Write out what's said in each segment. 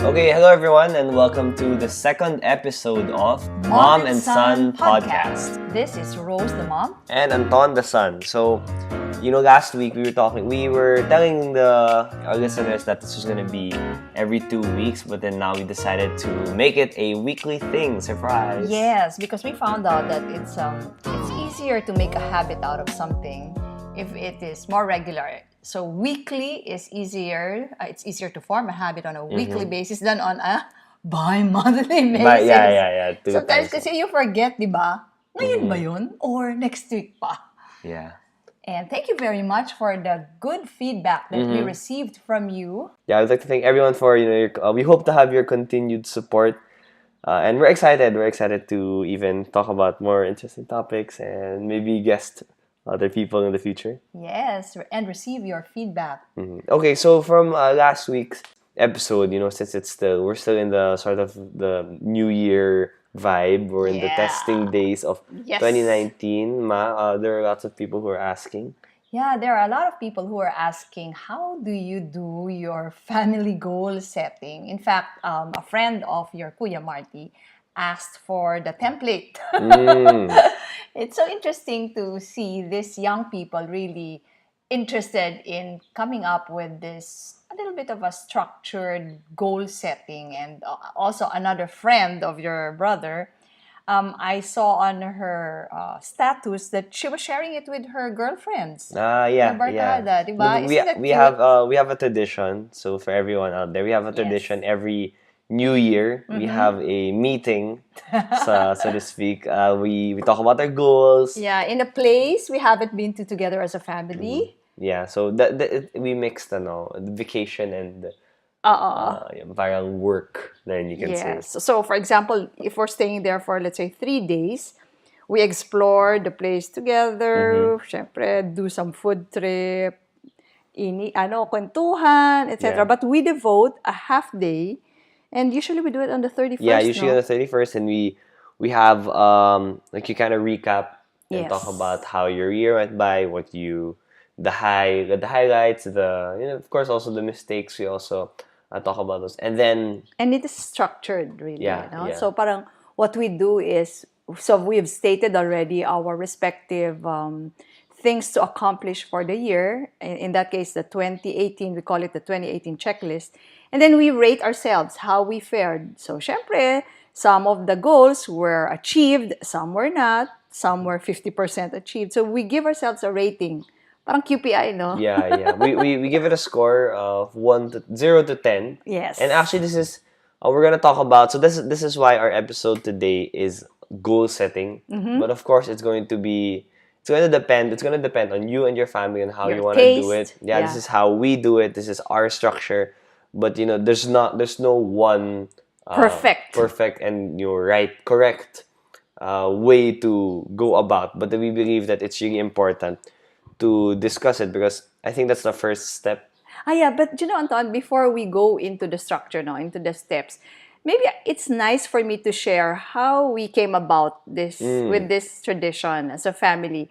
Okay, hello everyone, and welcome to the second episode of Mom and Son Podcast. This is Rose the mom. And Anton the son. So, last week we were telling our listeners that this was going to be every 2 weeks, but then now we decided to make it a weekly thing. Surprise! Yes, because we found out that it's easier to make a habit out of something if it is more regular. So weekly is easier. It's easier to form a habit on a weekly basis than on a bi-monthly basis. But yeah. Sometimes kasi you forget, di ba? Ngayon ba yun? Or next week pa? Yeah. And thank you very much for the good feedback that we received from you. Yeah, I'd like to thank everyone for we hope to have your continued support, and we're excited. We're excited to even talk about more interesting topics and maybe guest other people in the future. Yes, and receive your feedback. Okay, so from last week's episode, since we're still in the sort of the New Year vibe, we're in the testing days of 2019. There are lots of people who are asking. Yeah, there are a lot of people who are asking, how do you do your family goal setting? In fact, a friend of your Kuya Marty asked for the template. It's so interesting to see these young people really interested in coming up with this a little bit of a structured goal setting. And also another friend of your brother, I saw on her status that she was sharing it with her girlfriends. Yeah. Barkada, diba? We have a tradition. So for everyone out there, we have a tradition every New Year. We have a meeting, so to speak. We talk about our goals. Yeah, in a place we haven't been to together as a family. Yeah, so we mixed the vacation and viral work, then you can say. So for example, if we're staying there for let's say 3 days, we explore the place together, syempre, do some food trip, kwentuhan, etc. Yeah. But we devote a half day, and usually we do it on the 31st. Yeah, usually on the 31st, and we have you kind of recap and talk about how your year went by, the highlights, of course also the mistakes. We also talk about those, and it is structured really. Yeah. So parang what we do is, so we've stated already our respective things to accomplish for the year. In that case, the 2018, we call it the 2018 checklist. And then we rate ourselves, how we fared. So, syempre, some of the goals were achieved, some were not, some were 50% achieved. So, we give ourselves a rating. Parang QPI, no? Yeah. We give it a score of 0 to 10. Yes. And actually, this is we're gonna talk about. So this is why our episode today is goal setting. But of course, it's going to depend on you and your family and how you want to do it. Yeah, this is how we do it. This is our structure. But there's no one perfect and correct way to go about. But we believe that it's really important to discuss it, because I think that's the first step. But Anton, before we go into the structure now, into the steps, maybe it's nice for me to share how we came about this with this tradition as a family.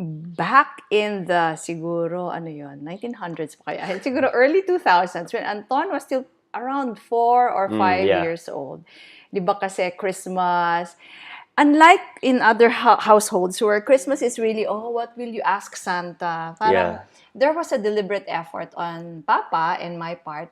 Back in the siguro 1900s pa kaya, siguro early 2000s, when Anton was still around 4 or 5 years old. 'Di ba kasi Christmas, unlike in other households where Christmas is really, what will you ask Santa? Parang there was a deliberate effort on Papa and my part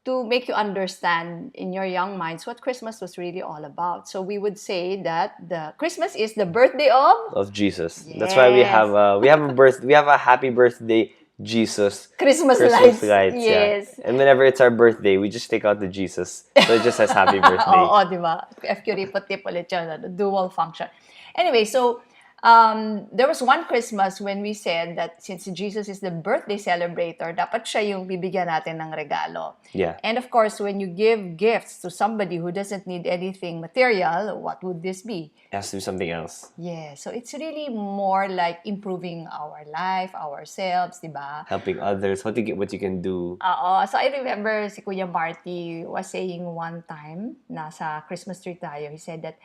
to make you understand in your young minds what Christmas was really all about. So we would say that the Christmas is the birthday of Jesus. Yes. That's why we have a happy birthday Jesus Christmas lights. Yes. Yeah. And whenever it's our birthday, we just take out the Jesus. So it just says happy birthday. Di ba? FQ ripot-tip ulit yun, dual function. Anyway, so there was one Christmas when we said that since Jesus is the birthday celebrator, dapat siya yung bibigyan natin ng regalo. Yeah. And of course, when you give gifts to somebody who doesn't need anything material, what would this be? It has to be something else. Yeah. So it's really more like improving our life, ourselves, di ba? Helping others, what you can do. So I remember si Kuya Marty was saying one time, nasa Christmas tree tayo, he said that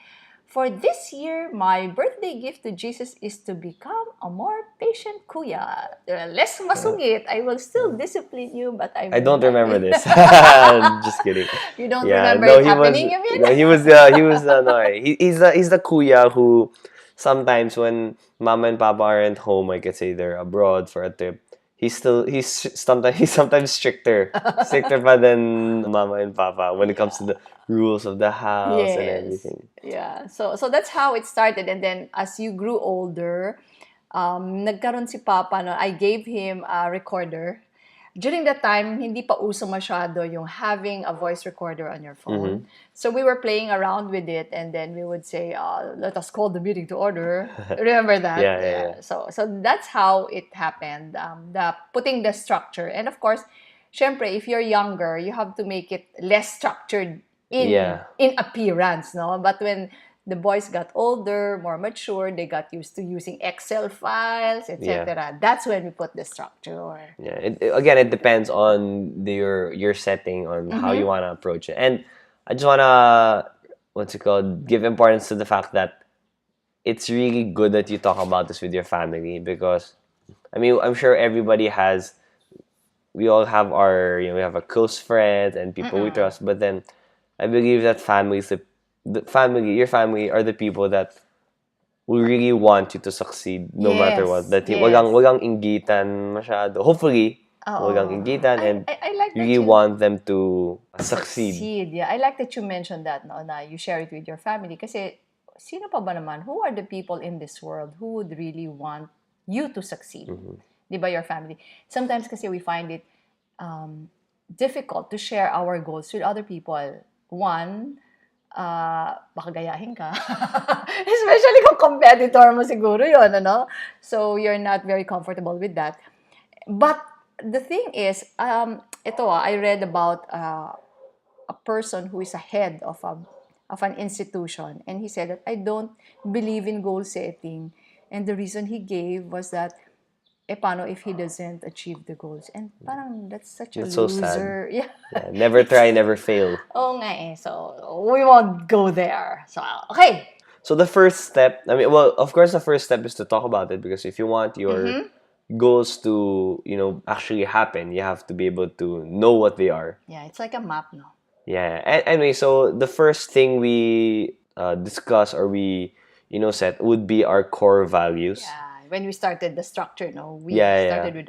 For this year, my birthday gift to Jesus is to become a more patient kuya. Less masungit. I will still discipline you, but I will don't not remember be- this. Just kidding. You don't Yeah, remember no, it happening, you mean? no, he was no, he's the kuya who sometimes when mama and papa aren't home, I could say they're abroad for a trip. He's sometimes stricter pa than mama and papa when it comes to the rules of the house and Yes. everything. Yeah. So that's how it started. And then as you grew older, nagkaroon si Papa, no, I gave him a recorder. During that time, hindi pa uso masyado yung having a voice recorder on your phone. So we were playing around with it, and then we would say, let us call the meeting to order. Remember that? Yeah. So that's how it happened, the putting the structure. And of course, syempre, if you're younger, you have to make it less structured in appearance, no? But when the boys got older, more mature, they got used to using Excel files, etc. That's when we put the structure. Yeah. Again, it depends on your setting on how you want to approach it. And I just want to, what's it called, give importance to the fact that it's really good that you talk about this with your family because, I mean, I'm sure we all have we have a close friends and people we trust, but then I believe that your family are the people that will really want you to succeed no matter what. That walang inggitan masyado. Hopefully, walang inggitan and I like you really want them to succeed. Yeah, I like that you mentioned that, no, na you share it with your family. Kasi, sino pa ba naman? Who are the people in this world who would really want you to succeed? Di ba, your family? Sometimes kasi we find it difficult to share our goals with other people. One, baka gayahin ka. Especially kung competitor mo siguro yun, ano? So, you're not very comfortable with that. But the thing is, I read about a person who is a head of an institution, and he said that I don't believe in goal setting, and the reason he gave was that paano if he doesn't achieve the goals? And parang that's such a so loser. Sad. Yeah. Never try, never fail. Oo nga eh. So, we won't go there. So, okay. So the first step, I mean, well, of course, the first step is to talk about it because if you want your goals to, actually happen, you have to be able to know what they are. Yeah, it's like a map, no? Yeah. Anyway, so the first thing we discuss or we, set would be our core values. Yeah. When we started the structure, no, we started with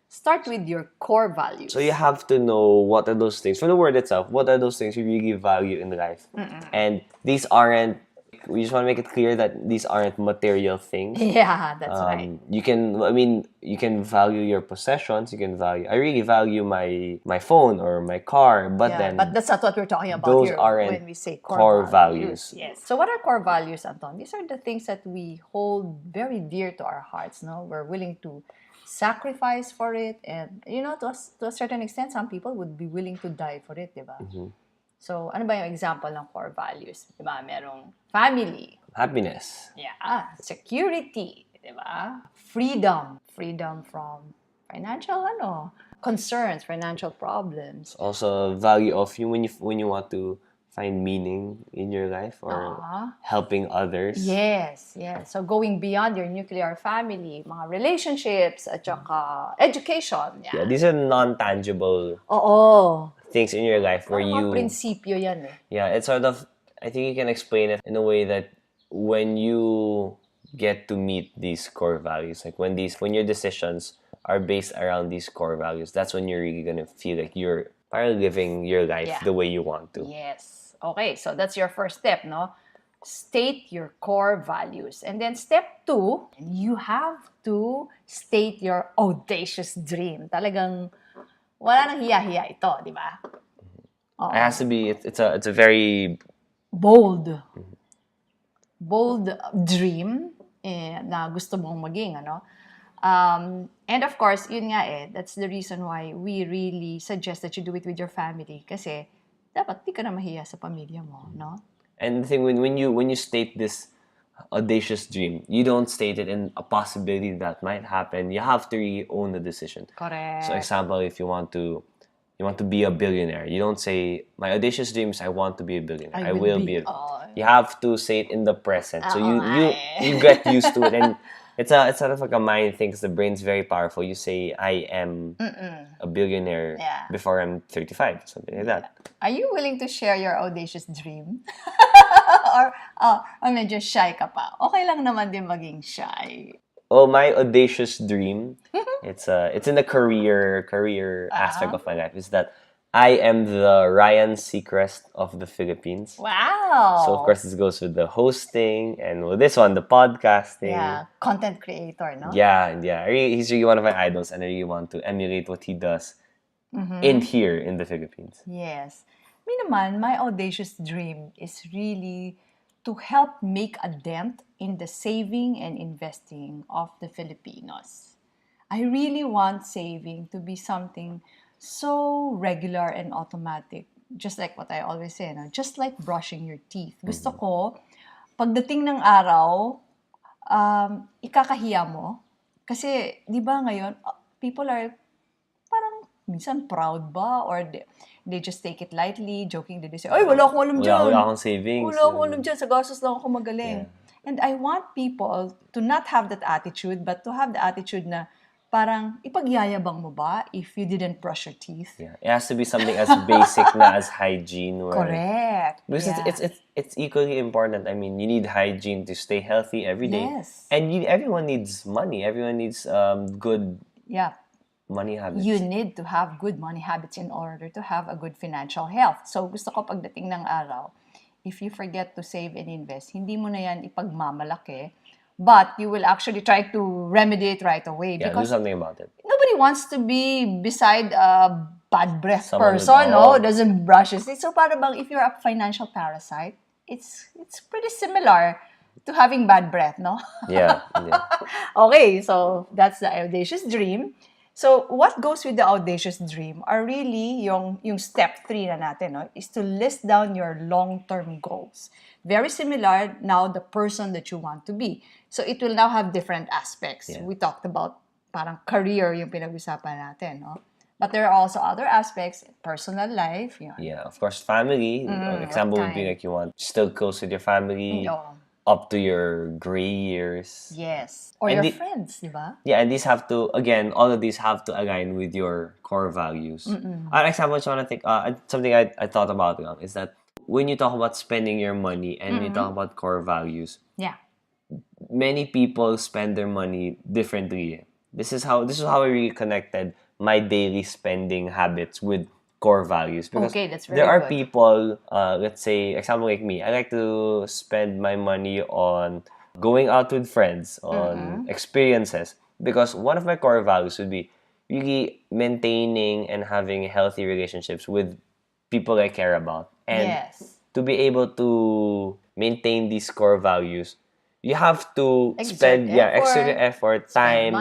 start with your core values. So you have to know what are those things from the word itself. What are those things you really value in life? And these aren't. We just want to make it clear that these aren't material things. Yeah, that's right. You can value your possessions. I really value my phone or my car, but that's not what we're talking about here when we say core values. Yes. So what are core values, Anton? These are the things that we hold very dear to our hearts. No, we're willing to sacrifice for it, and to a certain extent, some people would be willing to die for it, diba? So, ano ba yung example ng core values? Diba? Merong family. Happiness. Yeah. Security. Diba? Freedom. Freedom from financial, concerns, financial problems. Also, value of you when you want to find meaning in your life or helping others. Yes. So, going beyond your nuclear family, mga relationships, at saka education. Yeah, these are non-tangible things in your life where you... prinsipyo yan eh. Yeah, it's sort of... I think you can explain it in a way that when you get to meet these core values, like when your decisions are based around these core values, that's when you're really gonna feel like you're living your life the way you want to. Yes. Okay, so that's your first step, no? State your core values. And then step 2, you have to state your audacious dream. Talagang wala nang hiya-hiya ito, di ba? It has to be, it's a very... bold dream na gusto mong maging, and of course, yun nga that's the reason why we really suggest that you do it with your family kasi dapat di ka na mahiya sa pamilya mo, no? And the thing, when you state this audacious dream, you don't state it in a possibility that might happen. You have to really own the decision. Correct. So example, if you want to you want to be a billionaire. You don't say, my audacious dream is I want to be a billionaire. I will be. You have to say it in the present. So you get used to it, and it's sort of like a mind thing because the brain's very powerful. You say, I am a billionaire before I'm 35, something like that. Are you willing to share your audacious dream? or medyo shy ka pa? Okay lang naman din maging shy. Oh, my audacious dream, it's in the career aspect of my life, is that I am the Ryan Seacrest of the Philippines. Wow! So, of course, this goes with the hosting and with this one, the podcasting. Yeah, content creator, no? Yeah. He's really one of my idols, and I really want to emulate what he does here in the Philippines. Yes. Me naman, my audacious dream is really to help make a dent in the saving and investing of the Filipinos. I really want saving to be something so regular and automatic. Just like what I always say, no? Just like brushing your teeth. Gusto ko, pagdating ng araw, ikakahiya mo. Kasi, di ba ngayon, people are parang minsan proud ba? Or they just take it lightly, jokingly. They say, ay, wala akong alam dyan. Wala akong savings. Wala akong alam dyan. Sa gastos lang ako magaling. Yeah. And I want people to not have that attitude, but to have the attitude na parang ipagyayabang mo ba if you didn't brush your teeth? Yeah, it has to be something as basic na as hygiene. Correct. Because it's equally important. I mean, you need hygiene to stay healthy every day. Yes. And everyone needs money. Everyone needs good money habits. You need to have good money habits in order to have a good financial health. So gusto ko pagdating ng araw, if you forget to save and invest, hindi mo na yan ipagmamalaki. But you will actually try to remedy it right away. Yeah, do something about it. Nobody wants to be beside a bad breath person, no? Doesn't brush his teeth. So para bang if you're a financial parasite, it's pretty similar to having bad breath, no? Yeah. Okay, so that's the audacious dream. So what goes with the audacious dream are really yung step 3 na natin, no? Is to list down your long-term goals. Very similar now the person that you want to be. So it will now have different aspects. Yeah. We talked about parang career yung pinag-usapan natin, no? But there are also other aspects, personal life. Yeah, of course, family. Example would be like you want still close with your family up to your gray years. Yes. Or your friends, di ba? Yeah, and these have to, again, all of these have to align with your core values. An example I just want to think, something I thought about is that when you talk about spending your money and you talk about core values, many people spend their money differently. This is how I really connected my daily spending habits with core values. Because that's very there are good. people, let's say, example like me, I like to spend my money on going out with friends, on experiences. Because one of my core values would be really maintaining and having healthy relationships with people I care about. And to be able to maintain these core values, you have to spend extra effort, time,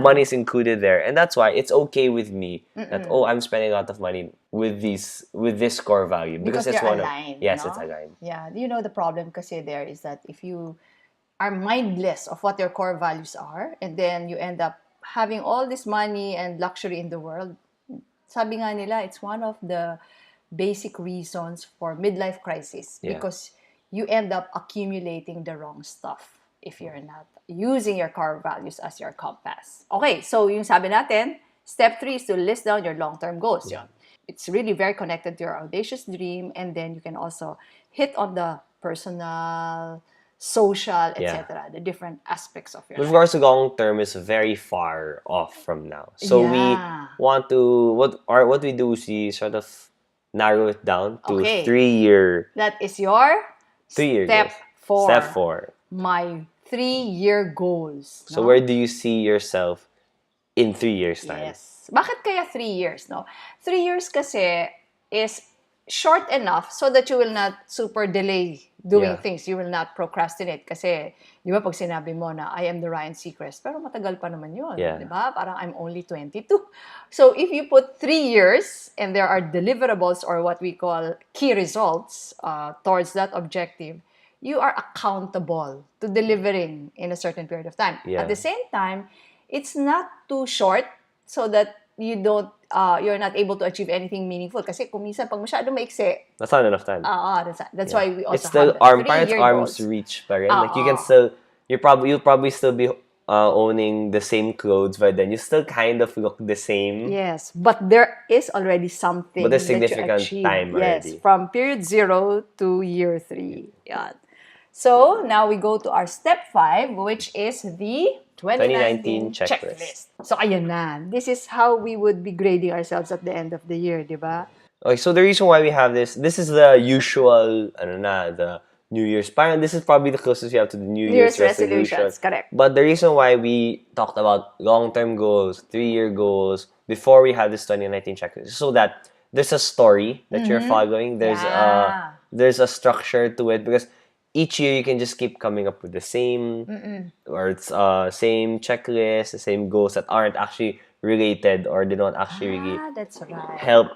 money is included there. And that's why it's okay with me that, I'm spending a lot of money with this core value. Because it's one aligned, it's aligned. Yeah, you know the problem kasi there is that if you are mindless of what your core values are, and then you end up having all this money and luxury in the world, sabi nga nila, it's one of the basic reasons for midlife crisis. Because you end up accumulating the wrong stuff if you're not using your core values as your compass. Okay, so yung sabi natin, step 3 is to list down your long-term goals. Yeah. It's really very connected to your audacious dream, and then you can also hit on the personal, social, etc., the different aspects of your life. Of course, long-term is very far off from now. So we want to, what we do is we sort of narrow it down to 3-year. That is your 3-year step goals. 4. Step 4. My 3-year goals. So where do you see yourself in 3 years' time? Yes. Bakit kaya 3 years, no? 3 years kasi is short enough so that you will not super delay doing things. You will not procrastinate. Kasi, di ba, pag sinabi mo na, I am the Ryan Seacrest, pero matagal pa naman yun. Yeah. Di ba? Parang I'm only 22. So, if you put 3 years and there are deliverables or what we call key results towards that objective, you are accountable to delivering in a certain period of time. Yeah. At the same time, it's not too short so that you're not able to achieve anything meaningful. Kasi kung minsan, pag masyado maiksi, that's not enough time. That's why we also it's still have parang arm's reach pa rin. Like you can still, you'll probably still be owning the same clothes, but then you still kind of look the same. Yes, but there is already something. But there's significant time already. Yes, from period 0 to year 3. Yeah. So now we go to our step 5, which is the 2019 checklist. So ayan na. This is how we would be grading ourselves at the end of the year, di ba? Okay, so the reason why we have this is the usual, the New Year's. Parang this is probably the closest we have to the New Year's resolutions. Correct. But the reason why we talked about long-term goals, 3-year goals, before we had this 2019 checklist, so that there's a story that you're following. There's a structure to it, because each year you can just keep coming up with the same or it's same checklist, the same goals that aren't actually related, or they don't actually really that's right. help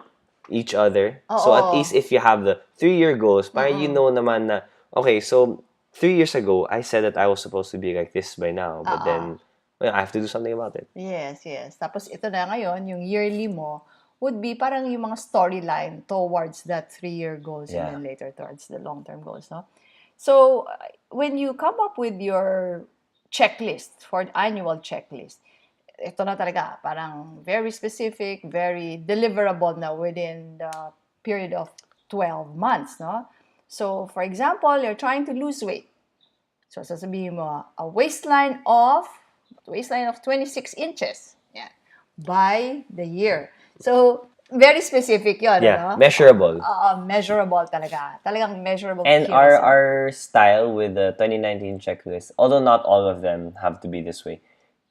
each other. So at least if you have the 3-year goals, parang you know naman na, okay, so 3 years ago, I said that I was supposed to be like this by now, but then I have to do something about it. Yes. Tapos ito na ngayon, yung yearly mo would be parang yung mga storyline towards that 3-year goals and then later towards the long-term goals, no? So when you come up with your checklist, for an annual checklist, ito na talaga, parang very specific, very deliverable na within the period of 12 months, no? So, for example, you're trying to lose weight. So, sasabihin mo, a waistline of 26 inches. Yeah. By the year. So, very specific yun, no? Measurable. Measurable talaga. Talagang measurable. And our style with the 2019 checklist, although not all of them have to be this way,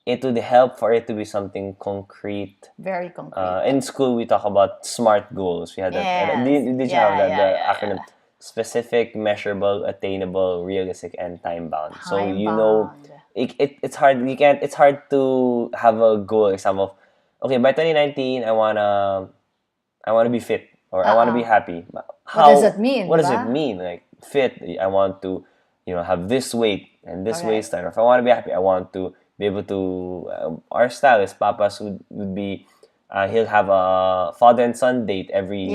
it would help for it to be something concrete. Very concrete. In school, we talk about SMART goals. We had that. Did you have that? The acronym. Specific, measurable, attainable, realistic, and time-bound. So you know, it's hard. It's hard to have a goal. Example, okay, by 2019, I wanna be fit, or I wanna be happy. What does that mean? What does it mean? Like fit, I want to, have this weight and this waistline. Or if I want to be happy, I want to be able to. Our stylist, Papas, would be. He'll have a father and son date every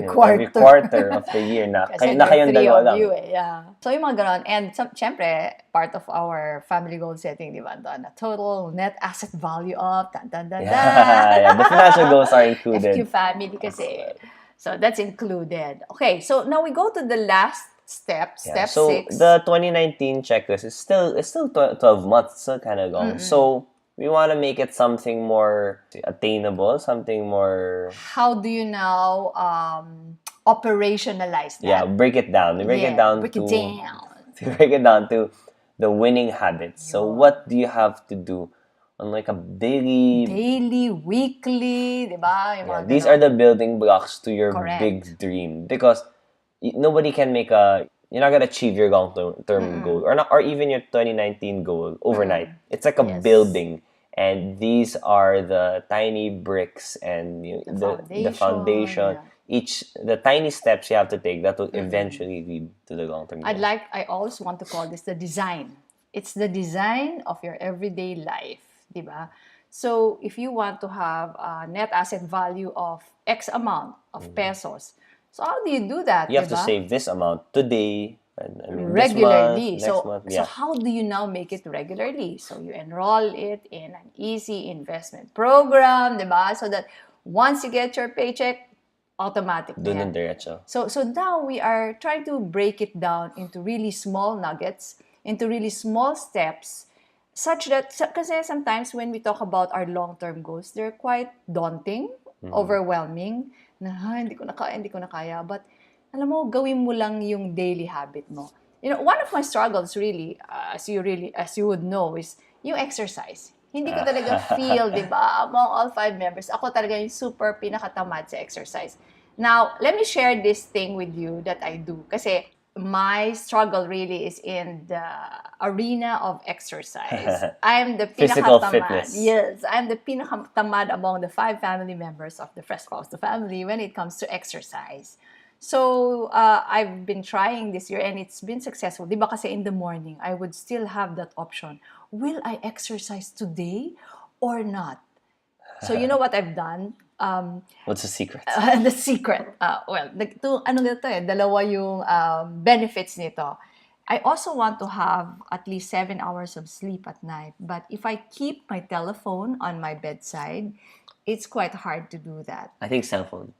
quarter of the year na kayong dalawa lang. So yung mga ganon. And syempre, part of our family goal setting, di ba? The total net asset value of the financial goals are included. FQ family kasi. So that's included. Okay, so now we go to the last step 6. So the 2019 checklist is still 12 months, still kind of long. So we want to make it something more attainable, something more... How do you now operationalize that? Yeah, break it down. Break it down to the winning habits. So what do you have to do on like a daily, weekly, diba? These are the building blocks to your big dream. Because nobody can make you're not gonna achieve your long-term goal, or even your 2019 goal overnight. It's like a building, and these are the tiny bricks and the foundation. The tiny steps you have to take that will eventually lead to the long-term goal. I always want to call this the design. It's the design of your everyday life, diba? So if you want to have a net asset value of X amount of pesos, so how do you do that? You have to save this amount today, regularly. This month, next month. So how do you now make it regularly? So you enroll it in an easy investment program, diba? So that once you get your paycheck, automatic. Dun diretso. So now we are trying to break it down into really small nuggets, into really small steps, such that, kasi sometimes when we talk about our long-term goals, they're quite daunting, overwhelming, na hindi ko na kaya. But alam mo, gawin mo lang yung daily habit mo. One of my struggles really, as you would know, is yung exercise. Hindi ko talaga feel, di ba, among all 5 members, ako talaga yung super pinakatamad sa exercise. Now, let me share this thing with you that I do. Kasi my struggle really is in the arena of exercise. I'm the physical pinakatamad. Fitness. Yes, I'm the pinakatamad among the 5 family members of the Fresh Fausto family when it comes to exercise. So, I've been trying this year and it's been successful. Di ba kasi in the morning, I would still have that option. Will I exercise today or not? So you know what I've done? What's the secret? The secret. Dalawa yung benefits nito. I also want to have at least 7 hours of sleep at night. But if I keep my telephone on my bedside, it's quite hard to do that. I think cell phone.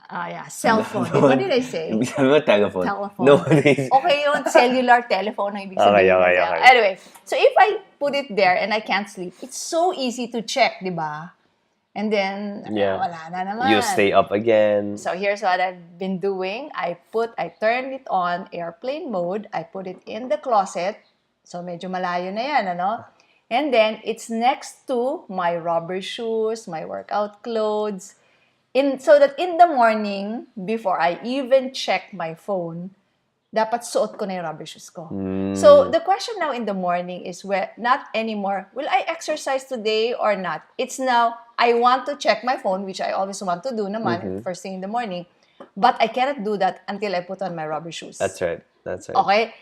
Yeah, cell phone. What did I say? Telephone. Telephone. No. Okay, yung cellular telephone ang ibig sabihin. Okay. Anyway, so if I put it there and I can't sleep, it's so easy to check, di ba? And then, wala na naman. You stay up again. So here's what I've been doing. I turned it on airplane mode. I put it in the closet. So medyo malayo na yan, ano? And then, it's next to my rubber shoes, my workout clothes. So that in the morning, before I even check my phone, dapat suot ko na yung rubber shoes ko. So the question now in the morning is not anymore, will I exercise today or not? It's now, I want to check my phone, which I always want to do naman, first thing in the morning. But I cannot do that until I put on my rubber shoes. That's right. Okay?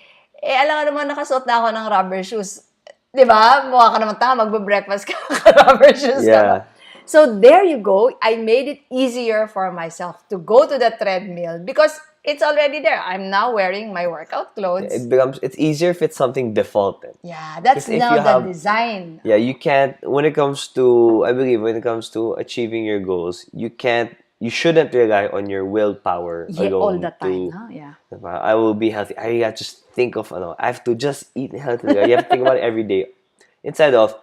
Alam nga naman, nakasuot na ako ng rubber shoes. Diba? Mukha ka naman tanga, magbe-breakfast ka, rubber shoes ka. So there you go. I made it easier for myself to go to the treadmill because it's already there. I'm now wearing my workout clothes. It's easier if it's something defaulted. Yeah, that's now the design. Yeah, you can't, I believe when it comes to achieving your goals, you shouldn't rely on your willpower alone. All the time, huh? Yeah. I will be healthy. I gotta just think of, I have to just eat healthy. You have to think about it every day. Instead of,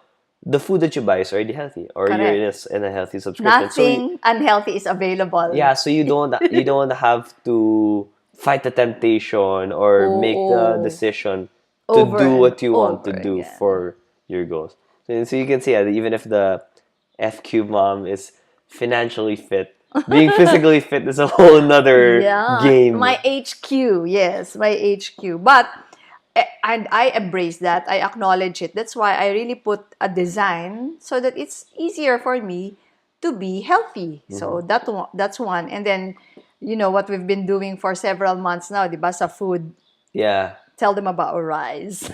the food that you buy is already healthy, or Correct. you're in a healthy subscription. Nothing unhealthy is available. Yeah, so you don't have to fight the temptation or make the decision to do what you want to do for your goals. So you can see that even if the FQ mom is financially fit, being physically fit is a whole nother game. My HQ, yes, my HQ. But and I embrace that. I acknowledge it. That's why I really put a design so that it's easier for me to be healthy. So that's one. And then, you know what we've been doing for several months now, diba, sa food. Yeah. Tell them about our rice.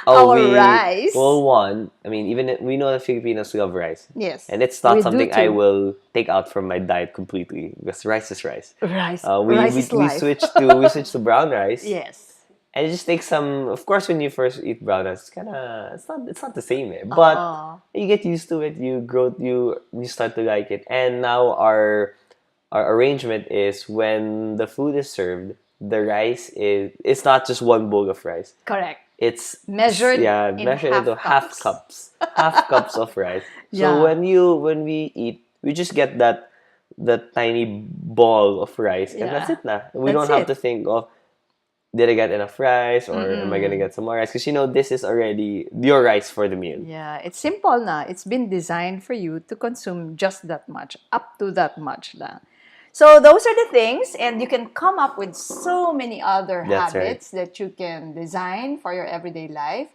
Rice. Well, one, even we know that Filipinos love rice. Yes. And it's not something I will take out from my diet completely because rice is rice. Rice. We switched to brown rice. Yes. And it just takes some. Of course, when you first eat brown rice, it's not the same, but you get used to it. You grow. You start to like it. And now our arrangement is when the food is served, the rice it's not just one bowl of rice. Correct. It's measured into half cups of rice. So when we eat, we just get that tiny ball of rice, and that's it. We don't have to think of, did I get enough rice, or am I gonna get some more rice? Because this is already your rice for the meal. Yeah, it's simple na. It's been designed for you to consume just that much, up to that much lang. So those are the things, and you can come up with so many other habits that you can design for your everyday life.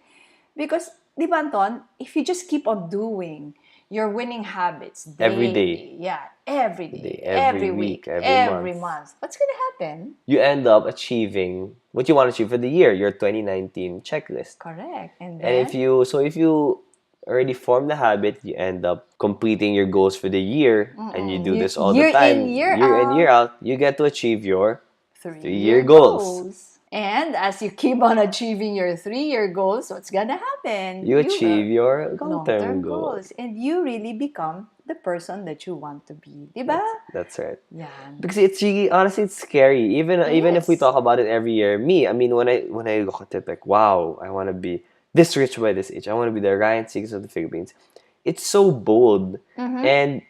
Because, di ba, Anton, if you just keep on doing your winning habits daily, every day. Yeah, every day, every week, every month. What's going to happen? You end up achieving what you want to achieve for the year, your 2019 checklist. Correct. And if you already form the habit, you end up completing your goals for the year, and you do this all the time. Year in, year out, you get to achieve your 3-year goals. And as you keep on achieving your 3-year goals, what's gonna happen? You achieve your long-term goals. And you really become the person that you want to be. Diba? That's right. Yeah. Because it's really, honestly, it's scary. Even if we talk about it every year. Me, when I look at it, like, wow, I want to be this rich by this age. I want to be the Ryan Seacrest of the Philippines. It's so bold. And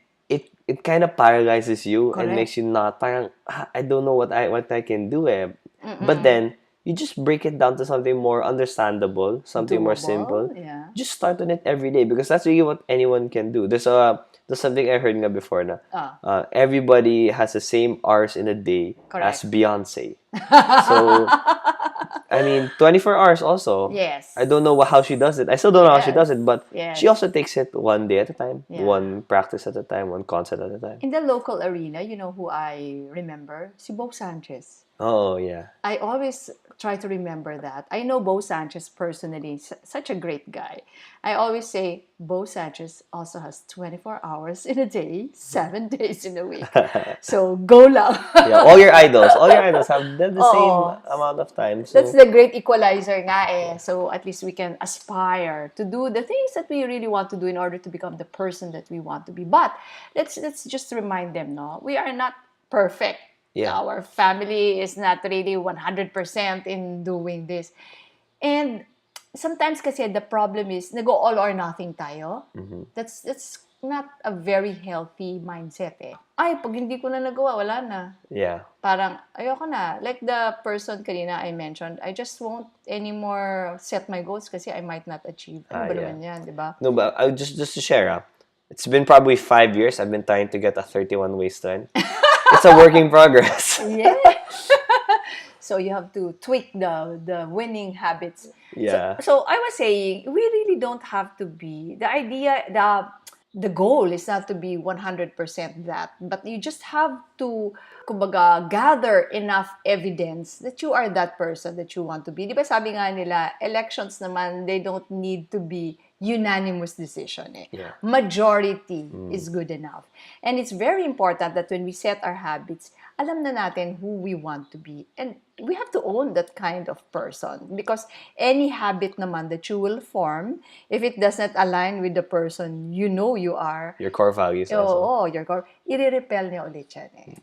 it kind of paralyzes you. Correct. And makes you not, parang, I don't know what I can do. But then, you just break it down to something more understandable, something more simple. Yeah. Just start on it every day, because that's really what anyone can do. There's something I heard nga before na everybody has the same hours in a day as Beyonce. So 24 hours also. Yes. I don't know how she does it. I still don't know how she does it, but she also takes it one day at a time, one practice at a time, one concert at a time. In the local arena, you know who I remember? Si Bo Sanchez. Oh, yeah. I always try to remember that. I know Bo Sanchez personally, such a great guy. I always say Bo Sanchez also has 24 hours in a day, 7 days in a week. So go lang. Yeah, all your idols have the same amount of time. So. That's the great equalizer nga eh. So at least we can aspire to do the things that we really want to do in order to become the person that we want to be. But let's just remind them, no, we are not perfect. Yeah. Our family is not really 100% in doing this. And sometimes kasi the problem is nag-go all or nothing tayo. Mm-hmm. That's not a very healthy mindset eh. Ay, pag hindi ko na nagawa, wala na. Yeah. Parang, ayoko na. Like the person kanina I mentioned, I just won't anymore set my goals kasi I might not achieve. Ano ba naman yan, di ba? No, but just to share, it's been probably 5 years I've been trying to get a 31 waist to. It's a work in progress. Yeah. So you have to tweak the winning habits. Yeah. So I was saying, we really don't have to be, the goal is not to be 100% that, but you just have to, kumbaga, gather enough evidence that you are that person that you want to be. Di ba sabi nga nila, elections naman, they don't need to be unanimous decision. Eh. Yeah. Majority is good enough. And it's very important that when we set our habits, alam na natin who we want to be. And we have to own that kind of person. Because any habit naman that you will form, if it does not align with the person you know you are, your core values also. Oh, your core, i-repel niya ulit yan eh.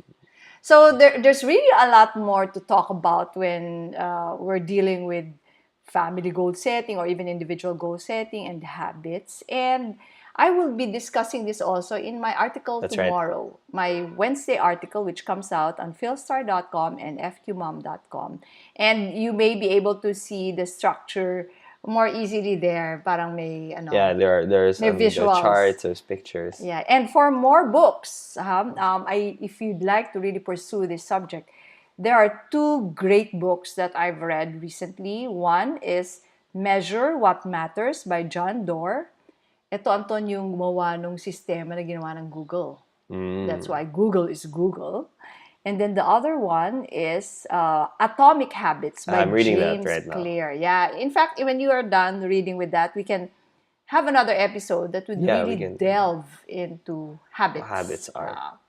So there's really a lot more to talk about when we're dealing with family goal setting or even individual goal setting and habits. And I will be discussing this also in my article tomorrow. Right. My Wednesday article, which comes out on philstar.com and fqmom.com. And you may be able to see the structure more easily there. Parang may, yeah, there's visuals. Charts, there's pictures. Yeah, and for more books, if you'd like to really pursue this subject, there are 2 great books that I've read recently. One is Measure What Matters by John Doerr. Ito, Anton, yung gumawa ng sistema na ginawa ng Google. That's why Google is Google. And then the other one is Atomic Habits by James Clear. Yeah, in fact, when you are done reading with that, we can have another episode that would really delve into habits. What habits are.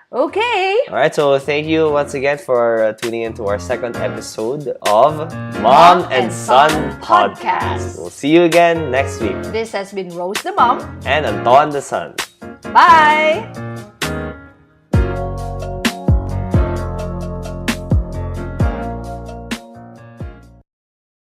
Okay. All right, so thank you once again for tuning into our second episode of Mom and Son Podcast. We'll see you again next week. This has been Rose the Mom and Anton the Son. Bye.